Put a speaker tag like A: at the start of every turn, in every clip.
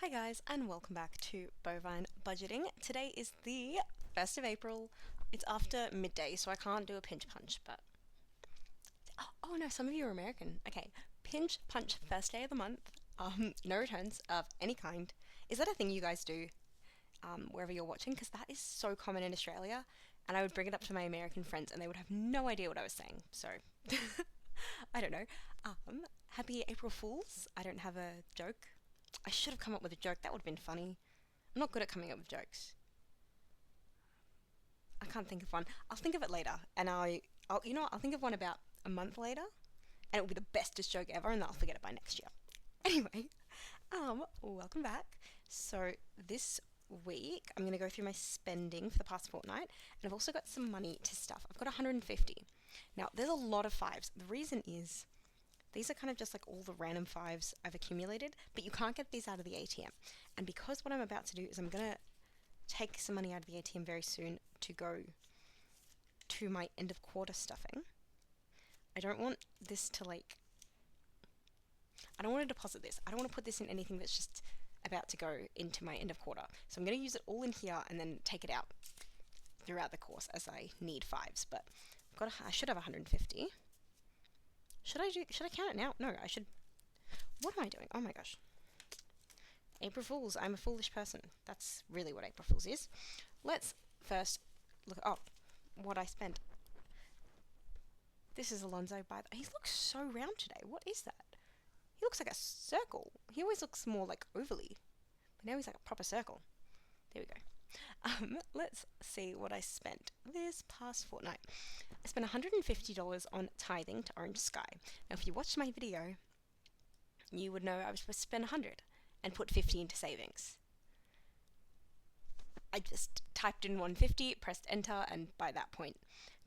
A: Hi guys, and welcome back to Bovine Budgeting. Today is the 1st of April. It's after midday, so I can't do a pinch punch, but oh no, some of you are American. Okay, pinch punch, first day of the month. No returns of any kind. Is that a thing you guys do wherever you're watching? Because that is so common in Australia, and I would bring it up to my American friends, and they would have no idea what I was saying. So I don't know. Happy April Fools. I don't have a joke. I should have come up with a joke. That would have been funny. I'm not good at coming up with jokes. I can't think of one. I'll think of it later, and I'll think of one about a month later, and it will be the bestest joke ever, and I'll forget it by next year. Anyway, welcome back. So this week I'm going to go through my spending for the past fortnight, and I've also got some money to stuff. I've got 150. Now there's a lot of fives. The reason is these are kind of just like all the random fives I've accumulated, but you can't get these out of the ATM. And because what I'm about to do is I'm going to take some money out of the ATM very soon to go to my end of quarter stuffing. I don't want this to I don't want to deposit this. I don't want to put this in anything that's just about to go into my end of quarter. So I'm going to use it all in here and then take it out throughout the course as I need fives. But I should have 150. Should I count it now? No, I should. What am I doing? Oh my gosh. April Fools. I'm a foolish person. That's really what April Fools is. Let's first look at what I spent. This is Alonzo by he looks so round today. What is that? He looks like a circle. He always looks more like ovally. But now he's like a proper circle. There we go. Let's see what I spent this past fortnight. I spent $150 on tithing to Orange Sky. Now, if you watched my video, you would know I was supposed to spend 100 and put 50 into savings. I just typed in 150, pressed enter, and by that point,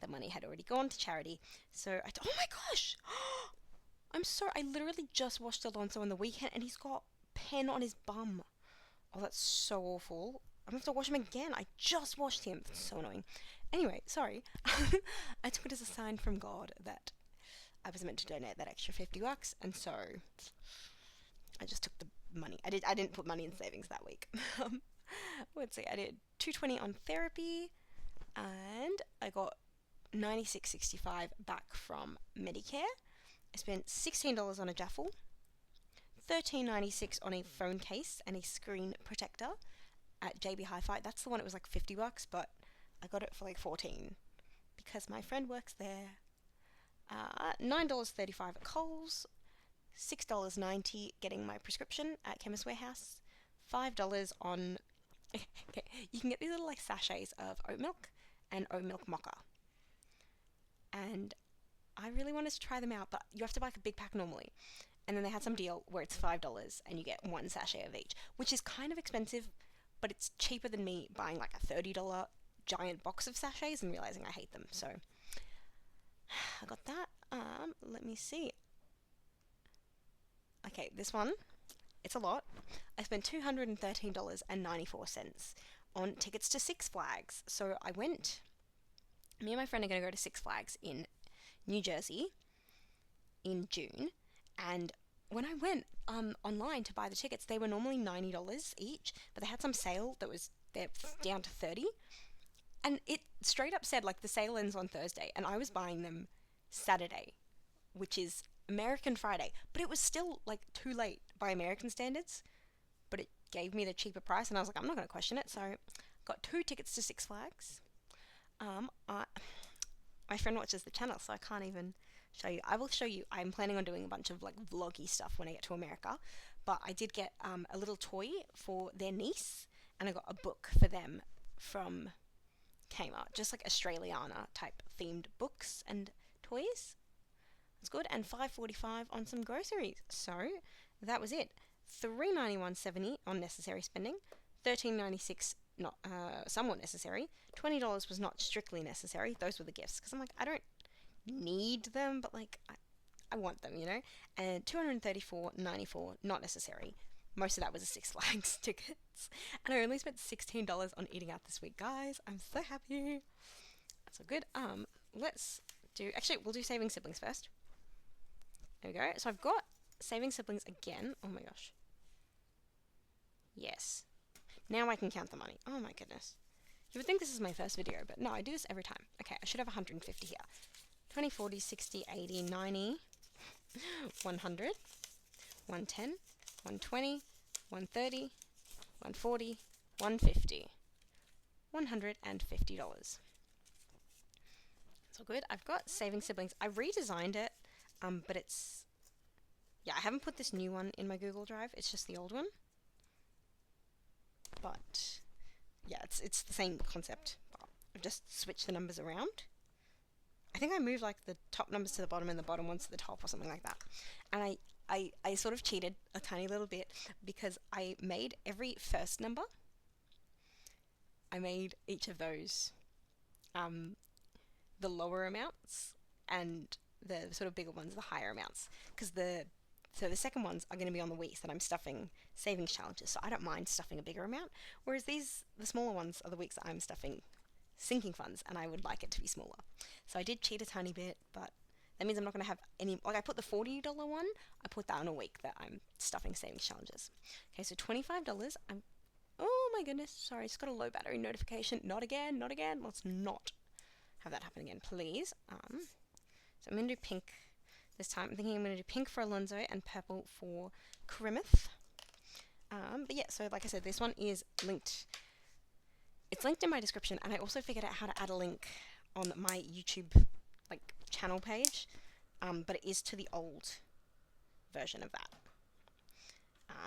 A: the money had already gone to charity. So oh my gosh! I literally just watched Alonso on the weekend, and he's got pen on his bum. Oh, that's so awful. I'm gonna have to wash him again. I just washed him. That's so annoying. Anyway, sorry. I took it as a sign from God that I was meant to donate that extra $50, and so I just took the money. I didn't put money in savings that week. Let's see. I did $220 on therapy, and I got $96.65 back from Medicare. I spent $16 on a Jaffle, $13.96 on a phone case and a screen protector at JB Hi-Fi. That's the one. It was like $50, but I got it for like 14 because my friend works there. $9.35 at Coles, $6.90 getting my prescription at Chemist Warehouse, $5 on. Okay, you can get these little like sachets of oat milk and oat milk mocha, and I really wanted to try them out, but you have to buy like a big pack normally. And then they had some deal where it's $5 and you get one sachet of each, which is kind of expensive, but it's cheaper than me buying like a $30 giant box of sachets and realizing I hate them. So I got that. Let me see. Okay, this one, it's a lot. I spent $213.94 on tickets to Six Flags. So me and my friend are going to go to Six Flags in New Jersey in June, and when I went online to buy the tickets, they were normally $90 each, but they had some sale that was down to $30, and it straight up said like the sale ends on Thursday, and I was buying them Saturday, which is American Friday, but it was still like too late by American standards, but it gave me the cheaper price, and I was like, I'm not going to question it, so got 2 tickets to Six Flags. My friend watches the channel, so I can't even show you. I will show you. I'm planning on doing a bunch of like vloggy stuff when I get to America, but I did get a little toy for their niece, and I got a book for them from Kmart, just like Australiana type themed books and toys. It's good, and $5.45 on some groceries. So that was it. $391.70 on necessary spending, $13.96 not somewhat necessary. $20 was not strictly necessary. Those were the gifts, because I'm like, I don't need them, but like I want them, you know. And $234.94 not necessary. Most of that was a Six Flags tickets, and I only spent $16 on eating out this week, guys. I'm so happy. That's so good. Let's do. Actually, we'll do saving siblings first. There we go. So I've got saving siblings again. Oh my gosh. Yes. Now I can count the money. Oh my goodness. You would think this is my first video, but no, I do this every time. Okay, I should have 150 here. 20, 40, 60, 80, 90, 100, 110, 120, 130, 140, 150. $150. It's all good. I've got Saving Siblings. I redesigned it, but it's... Yeah, I haven't put this new one in my Google Drive. It's just the old one. But, yeah, it's the same concept. I've just switched the numbers around. I think I moved, like, the top numbers to the bottom and the bottom ones to the top or something like that. And I sort of cheated a tiny little bit because I made every first number... I made each of those the lower amounts and the sort of bigger ones the higher amounts, because the second ones are going to be on the weeks that I'm stuffing savings challenges, so I don't mind stuffing a bigger amount, whereas the smaller ones are the weeks that I'm stuffing sinking funds and I would like it to be smaller. So I did cheat a tiny bit, but that means I'm not going to have any, like I put the $40 one, I put that on a week that I'm stuffing savings challenges. Okay, so $25, oh my goodness, sorry, it's got a low battery notification. Not again, not again. Let's not have that happen again, please. So I'm going to do pink this time. I'm thinking I'm going to do pink for Alonso and purple for Karimith. But yeah, so like I said, this one is linked. It's linked in my description, and I also figured out how to add a link on my YouTube channel page, but it is to the old version of that.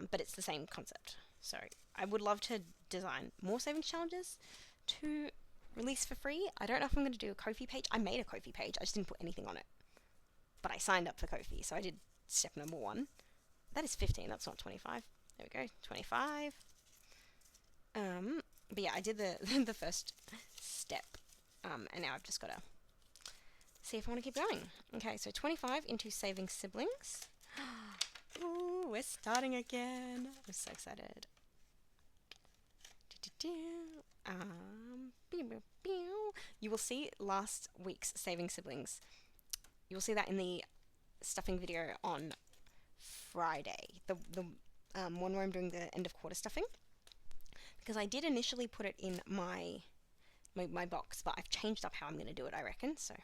A: But it's the same concept. So I would love to design more savings challenges to release for free. I don't know if I'm going to do a Ko-fi page. I made a Ko-fi page. I just didn't put anything on it. But I signed up for Ko-fi, so I did step number 1. That is 15. That's not 25. There we go. 25. But yeah, I did the the first step. And now I've just got to see if I want to keep going. Okay, so 25 into Saving Siblings. Ooh, we're starting again. I'm so excited. You will see last week's Saving Siblings. You will see that in the stuffing video on Friday. The one where I'm doing the end of quarter stuffing. Because I did initially put it in my box, but I've changed up how I'm going to do it, I reckon. So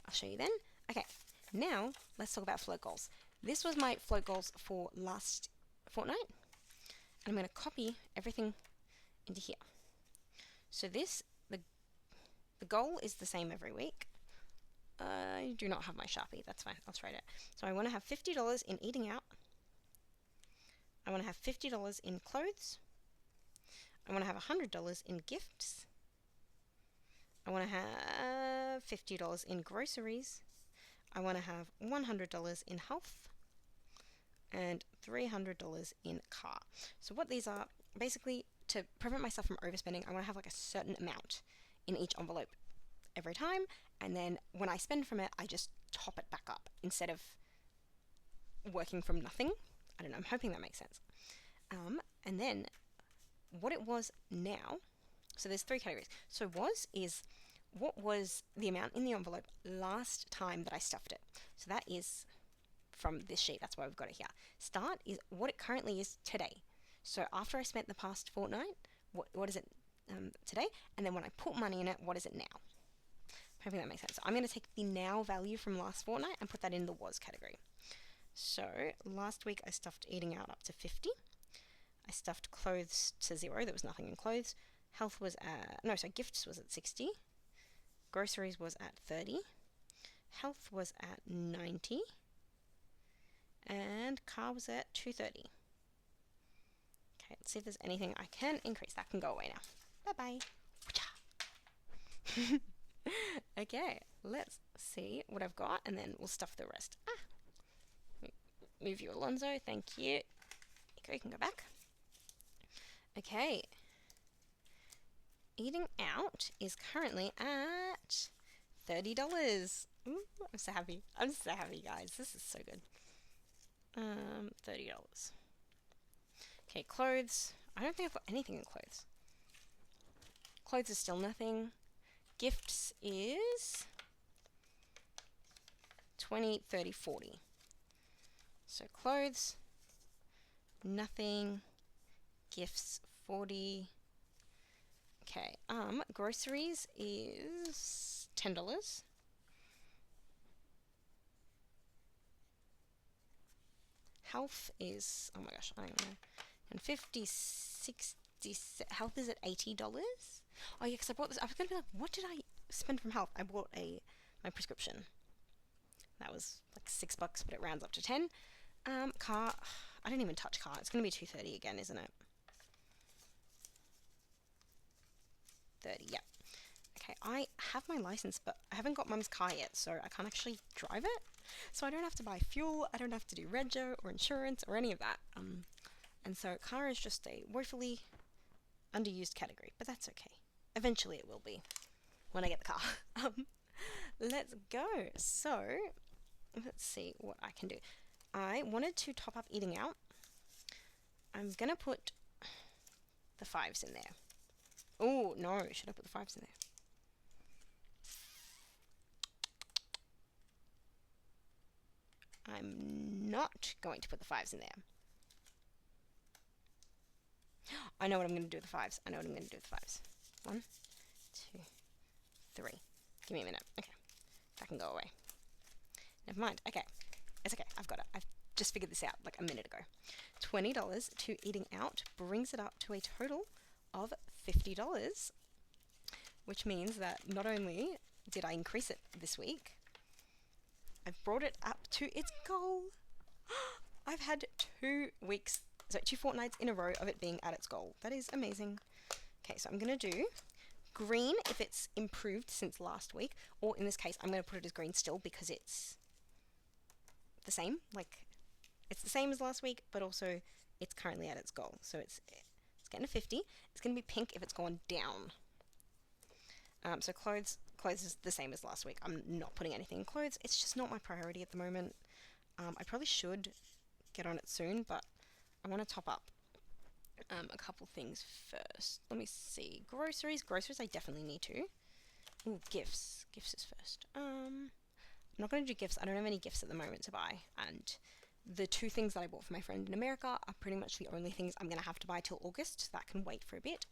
A: I'll show you then. Okay, now let's talk about float goals. This was my float goals for last fortnight. And I'm going to copy everything into here. So this, the goal is the same every week. I do not have my Sharpie. That's fine. I'll try it. So I want to have $50 in eating out. I want to have $50 in clothes. I want to have $100 in gifts. I want to have $50 in groceries. I want to have $100 in health. And $300 in car. So what these are, basically, to prevent myself from overspending, I want to have like a certain amount in each envelope every time, and then when I spend from it, I just top it back up instead of working from nothing. I don't know, I'm hoping that makes sense. And then what it was now, so there's 3 categories. So what was the amount in the envelope last time that I stuffed it? So that is from this sheet, that's why we've got it here. Start is what it currently is today. So after I spent the past fortnight, what is it today? And then when I put money in it, what is it now? Hoping that makes sense. So I'm going to take the now value from last fortnight and put that in the was category. So last week I stuffed eating out up to 50. I stuffed clothes to 0. There was nothing in clothes. Health was at, no, so gifts was at 60. Groceries was at 30. Health was at 90. And car was at 230. Okay, let's see if there's anything I can increase. That can go away now. Bye-bye. Okay, let's see what I've got, and then we'll stuff the rest. Move you, Alonso. Thank you. Okay, you can go back. Okay. Eating out is currently at $30. Ooh, I'm so happy. I'm so happy, guys. This is so good. $30. Okay, clothes. I don't think I've got anything in clothes. Clothes is still nothing. Gifts is 20, 30, 40. So clothes, nothing. Gifts 40. Okay. Groceries is $10. Health is, oh my gosh, I don't know. And 50, 60, health is at $80. Oh yeah, because I bought this. I was gonna be like, what did I spend from health? I bought my prescription. That was like $6, but it rounds up to 10. Car, I didn't even touch car. It's gonna be 230 again, isn't it? 30, yeah. Okay, I have my license, but I haven't got mum's car yet, so I can't actually drive it. So I don't have to buy fuel, I don't have to do rego or insurance or any of that. And so car is just a woefully underused category, but that's okay. Eventually it will be when I get the car. Let's go. So, let's see what I can do. I wanted to top up eating out. I'm gonna put the 5s in there. Oh, no, should I put the 5s in there? I'm not going to put the 5s in there. I know what I'm going to do with the 5s. I know what I'm going to do with the 5s. 1, 2, 3. Give me a minute. Okay. That can go away. Never mind. Okay. It's okay. I've got it. I've just figured this out like a minute ago. $20 to eating out brings it up to a total of $50, which means that not only did I increase it this week, I've brought it up to its goal. I've had 2 weeks, so 2 fortnights in a row of it being at its goal. That is amazing. Okay, so I'm going to do green if it's improved since last week, or in this case, I'm going to put it as green still because it's the same. Like, it's the same as last week, but also it's currently at its goal. So it's getting a 50. It's going to be pink if it's gone down. So clothes is the same as last week. I'm not putting anything in clothes. It's just not my priority at the moment. I probably should get on it soon, but I want to top up a couple things first. Let me see. Groceries I definitely need to. Ooh, gifts is first. I'm not going to do gifts. I don't have any gifts at the moment to buy, and the 2 things that I bought for my friend in America are pretty much the only things I'm going to have to buy till August. That can wait for a bit.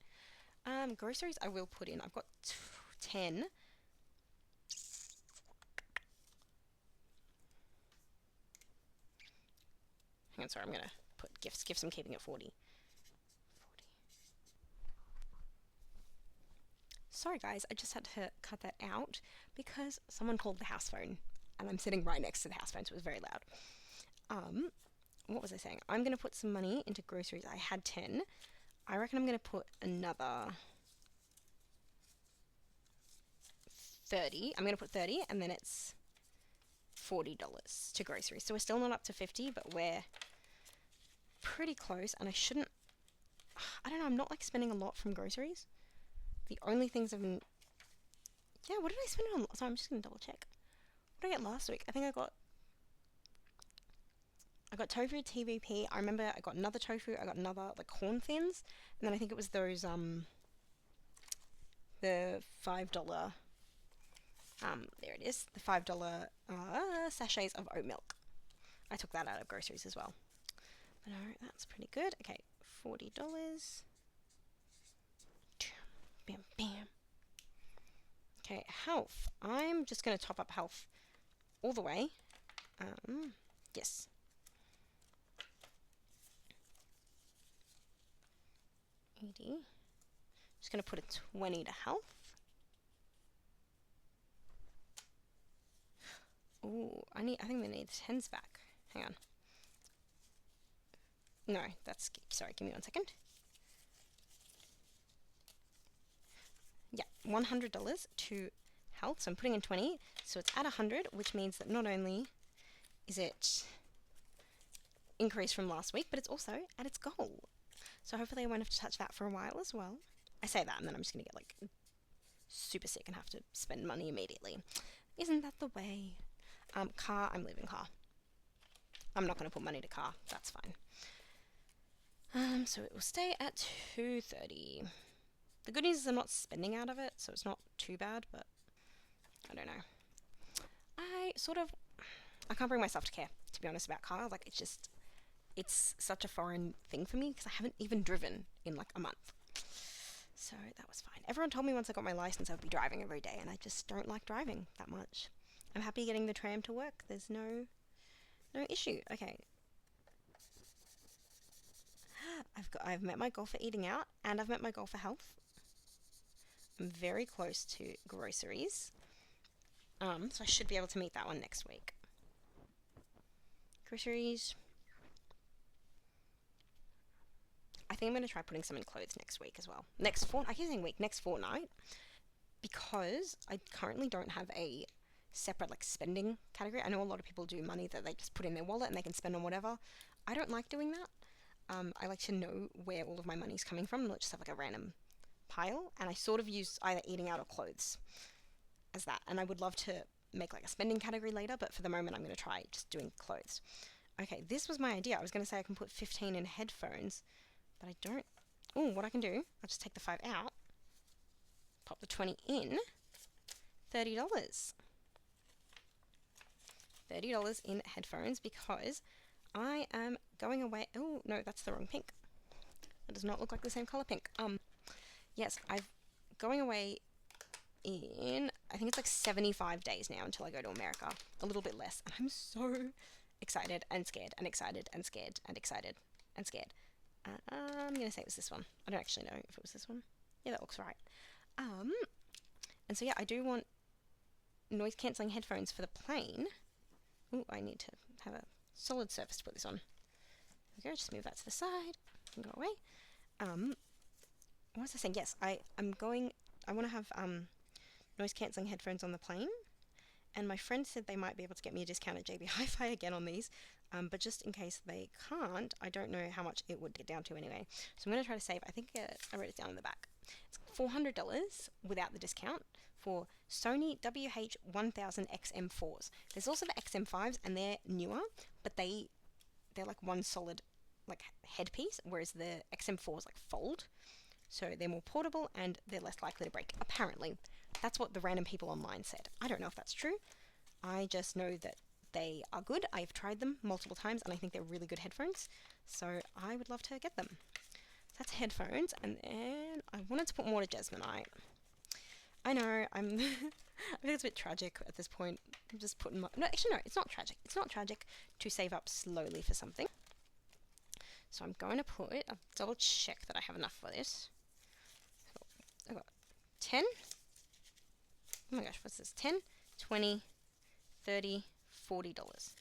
A: Groceries I will put in. I've got 10. Hang on, sorry, I'm going to put gifts. Gifts I'm keeping at 40. Sorry guys, I just had to cut that out because someone called the house phone and I'm sitting right next to the house phone, so it was very loud. What was I saying? I'm going to put some money into groceries. I had 10. I reckon I'm going to put another 30. I'm going to put 30 and then it's $40 to groceries. So we're still not up to 50, but we're pretty close, and I don't know, I'm not like spending a lot from groceries. The only things I've been, yeah, what did I spend it on? So I'm just going to double check. What did I get last week? I think I got tofu, TVP. I remember I got another tofu. I got another like corn thins, and then I think it was those the $5 there it is, the $5 sachets of oat milk. I took that out of groceries as well. But no, that's pretty good. Okay, $40. Bam, bam. Okay, health. I'm just going to top up health all the way. Yes. $80. Just going to put a 20 to health. Ooh, I think we need the 10s back. Hang on. No, sorry, give me 1 second. Yeah, $100 to health, so I'm putting in 20, so it's at 100, which means that not only is it increased from last week, but it's also at its goal. So hopefully I won't have to touch that for a while as well. I say that and then I'm just going to get like super sick and have to spend money immediately. Isn't that the way? Car, I'm leaving car. I'm not going to put money to car, that's fine. So it will stay at 230. The good news is I'm not spending out of it, so it's not too bad, but I don't know. I can't bring myself to care, to be honest, about car. Like, it's just, it's such a foreign thing for me because I haven't even driven in like a month. So that was fine. Everyone told me once I got my license I would be driving every day, and I just don't like driving that much. I'm happy getting the tram to work. There's no issue. Okay. I've met my goal for eating out, and I've met my goal for health. I'm very close to groceries. So I should be able to meet that one next week. Groceries. I think I'm going to try putting some in clothes next week as well. I keep saying week, next fortnight. Because I currently don't have a separate like spending category. I know a lot of people do money that they just put in their wallet and they can spend on whatever. I don't like doing that. I like to know where all of my money's coming from, not just have like a random pile. And I sort of use either eating out or clothes as that. And I would love to make like a spending category later, but for the moment I'm going to try just doing clothes. Okay, this was my idea. I was going to say I can put 15 in headphones, but I don't. Oh, what I can do, I'll just take the 5 out, pop the 20 in, $30. $30 in headphones because I am going away. Oh, no, that's the wrong pink. It does not look like the same color pink. Yes, I'm going away in, I think it's like 75 days now until I go to America. A little bit less. And I'm so excited and scared and excited and scared and excited and scared. I'm going to say it was this one. I don't actually know if it was this one. Yeah, that looks right. And so yeah, I do want noise cancelling headphones for the plane. Oh, I need to have a solid surface to put this on. There we go, just move that to the side and go away. What was I saying? Yes, I want to have noise cancelling headphones on the plane. And my friend said they might be able to get me a discount at JB Hi-Fi again on these. But just in case they can't, I don't know how much it would get down to anyway. So I'm going to try to save, I think I wrote it down in the back. It's $400 without the discount for Sony WH-1000XM4s. There's also the XM5s, and they're newer, but they're like one solid like headpiece, whereas the XM4s like fold. So they're more portable and they're less likely to break, apparently. That's what the random people online said. I don't know if that's true. I just know that they are good. I've tried them multiple times and I think they're really good headphones. So I would love to get them. So that's headphones. And then I wanted to put more to Jasmonite. I know, I think it's a bit tragic at this point. I'm just putting my... No, actually no, it's not tragic. It's not tragic to save up slowly for something. So I'm going to put... I'll double check that I have enough for this. So I've got 10... Oh my gosh, what's this? 10, 20, 30, $40.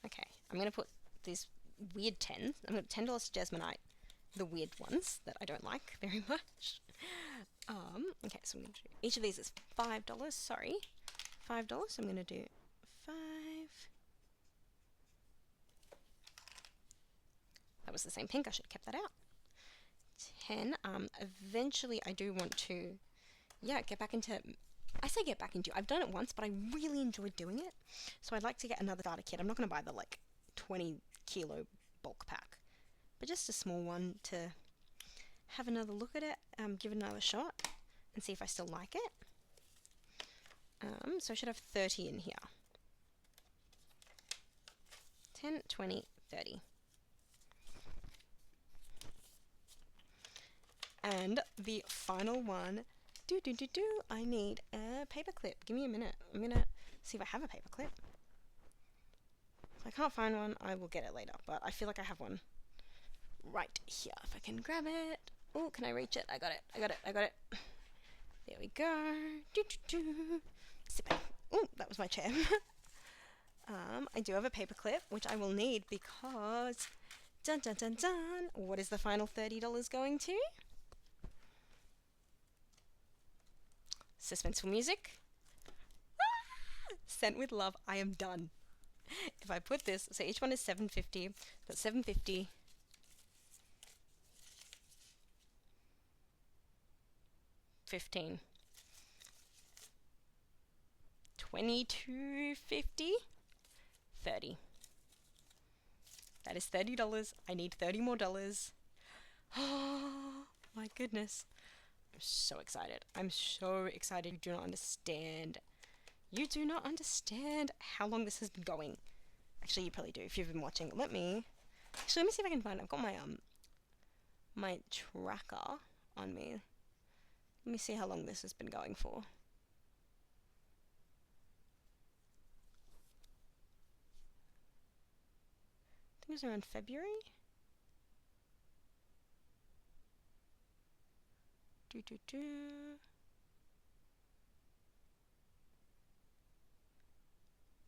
A: Okay, I'm going to put these weird 10s. I'm going to put $10 to Jasmonite, the weird ones that I don't like very much. Okay, so I'm going to do, each of these is $5, sorry. $5, so I'm going to do 5. That was the same pink, I should have kept that out. 10, eventually I do want to, yeah, get back into... I say get back into. I've done it once, but I really enjoyed doing it. So I'd like to get another starter kit. I'm not going to buy the like 20 kilo bulk pack, but just a small one to have another look at it, give it another shot, and see if I still like it. So I should have 30 in here. 10, 20, 30. And the final one. I need a paperclip. Give me a minute. I'm gonna see if I have a paperclip. If I can't find one, I will get it later. But I feel like I have one right here. If I can grab it. Oh, can I reach it? I got it. I got it. I got it. There we go. Sit back. Oh, that was my chair. I do have a paperclip, which I will need because... Dun dun dun dun. What is the final $30 going to? Suspenseful music. Ah! Sent with love. I am done. If I put this, so each one is $7.50. But $7.50. $15. $22.50. $30. That is $30. I need $30 more dollars. Oh my goodness. I'm so excited. I'm so excited. You do not understand. You do not understand how long this has been going. Actually, you probably do if you've been watching. Let me So let me see if I can find it. I've got my tracker on me. Let me see how long this has been going for. I think it was around February.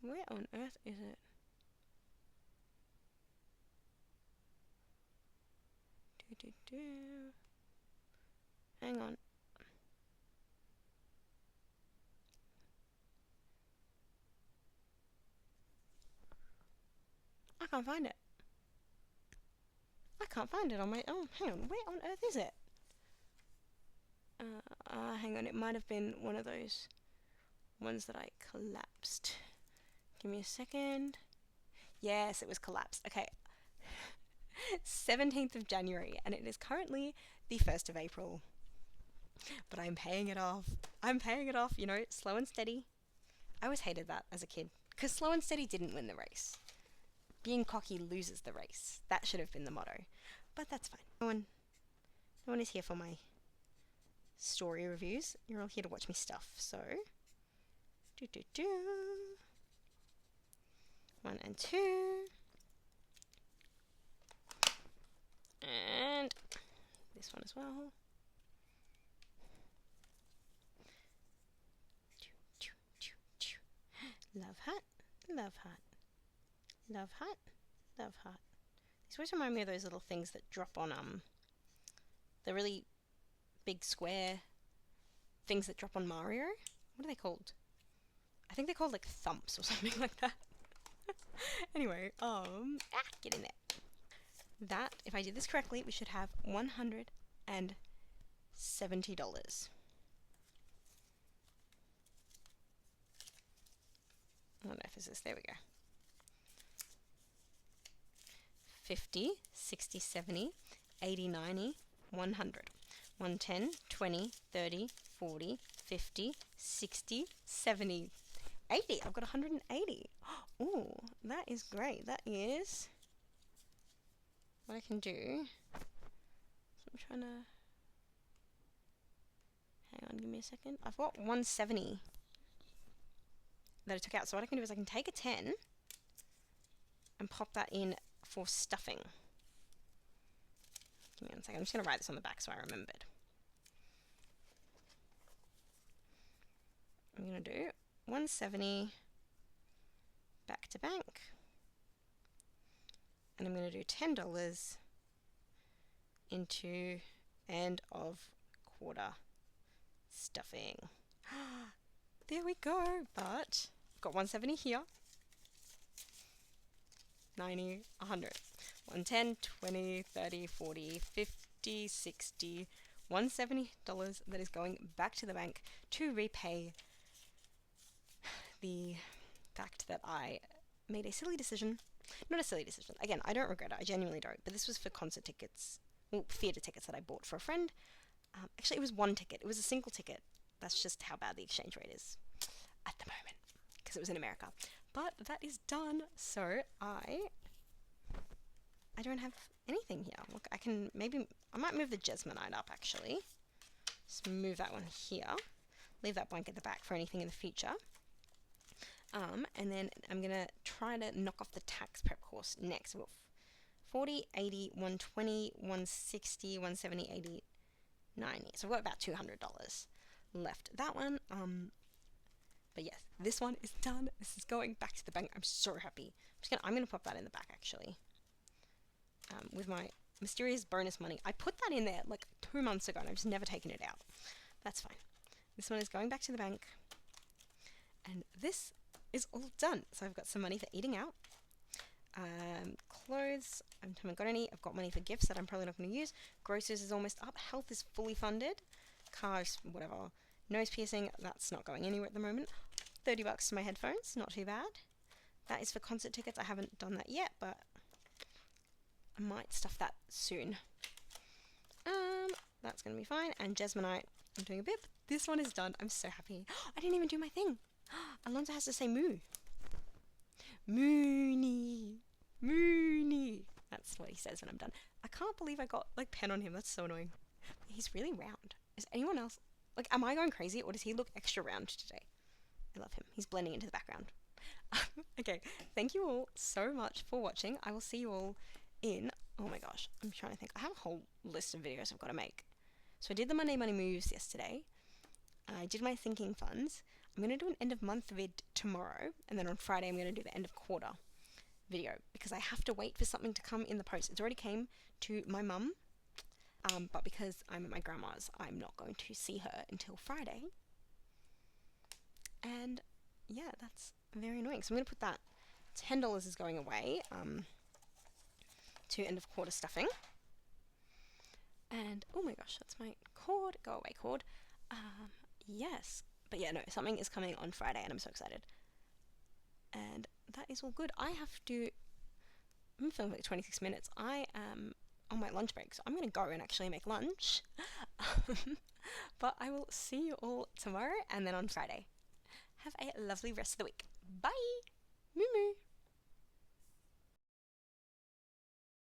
A: Where on earth is it? Hang on. I can't find it. I can't find it on my... Oh, hang on. Where on earth is it? Hang on. It might have been one of those ones that I collapsed. Give me a second. Yes, it was collapsed. Okay. 17th of January, and it is currently the 1st of April. But I'm paying it off. I'm paying it off, you know, slow and steady. I always hated that as a kid, because slow and steady didn't win the race. Being cocky loses the race. That should have been the motto. But that's fine. No one is here for my story reviews. You're all here to watch me stuff, so... 1 and 2. And this one as well. Love heart, love heart, love heart, love heart. These always remind me of those little things that drop on the really big square things that drop on Mario. What are they called? I think they're called like thumps or something like that. Anyway, get in there. That, if I did this correctly, we should have $170. I don't know if this is, there we go. 50, 60, 70, 80, 90, 100. 110, 20, 30, 40, 50, 60, 70, 80. I've got 180. Oh, that is great. That is what I can do. So I'm trying to... Hang on, give me a second. I've got 170 that I took out. So what I can do is I can take a 10 and pop that in for stuffing. Give me one second. I'm just going to write this on the back so I remembered. I'm going to do 170 back to bank. And I'm going to do $10 into end of quarter stuffing. There we go. But got 170 here. 90, 100. 110, 20, 30, 40, 50, 60, $170 that is going back to the bank to repay the fact that I made a silly decision. Not a silly decision. Again, I don't regret it. I genuinely don't. But this was for concert tickets, well, theatre tickets that I bought for a friend. Actually, it was one ticket. It was a single ticket. That's just how bad the exchange rate is at the moment, because it was in America. But that is done, so I don't have anything here. Look, I might move the Jesmonite up, actually. Just move that one here. Leave that blank at the back for anything in the future. And then I'm going to try to knock off the tax prep course next. We've got 40, 80, 120, 160, 170, 80, 90. So I've got about $200 left. That one, but yes, this one is done. This is going back to the bank. I'm so happy. I'm gonna pop that in the back, actually. With my mysterious bonus money. I put that in there like 2 months ago and I've just never taken it out. That's fine. This one is going back to the bank. And this is all done. So I've got some money for eating out. Clothes, I haven't got any. I've got money for gifts that I'm probably not going to use. Groceries is almost up. Health is fully funded. Cars, whatever. Nose piercing, that's not going anywhere at the moment. $30 to my headphones, not too bad. That is for concert tickets. I haven't done that yet, but I might stuff that soon. That's going to be fine. And Jesmonite, I'm doing a bit. This one is done. I'm so happy. I didn't even do my thing. Alonso has to say moo. Mooney. Mooney. That's what he says when I'm done. I can't believe I got like pen on him. That's so annoying. He's really round. Is anyone else like? Am I going crazy, or does he look extra round today? I love him. He's blending into the background. Okay, thank you all so much for watching. I will see you all in. Oh my gosh, I'm trying to think. I have a whole list of videos I've got to make. So I did the Monday Money Moves yesterday. I did my thinking funds. I'm going to do an end of month vid tomorrow, and then on Friday I'm going to do the end of quarter video because I have to wait for something to come in the post. It's already came to my mum, but because I'm at my grandma's, I'm not going to see her until Friday. And yeah, that's very annoying. So I'm going to put that $10 is going away to end of quarter stuffing. And oh my gosh, that's my cord. Go away, cord. Yes. But yeah, no, something is coming on Friday and I'm so excited. And that is all good. I'm filming like 26 minutes. I am on my lunch break, so I'm going to go and actually make lunch. But I will see you all tomorrow and then on Friday. Have a lovely rest of the week. Bye! Moo moo!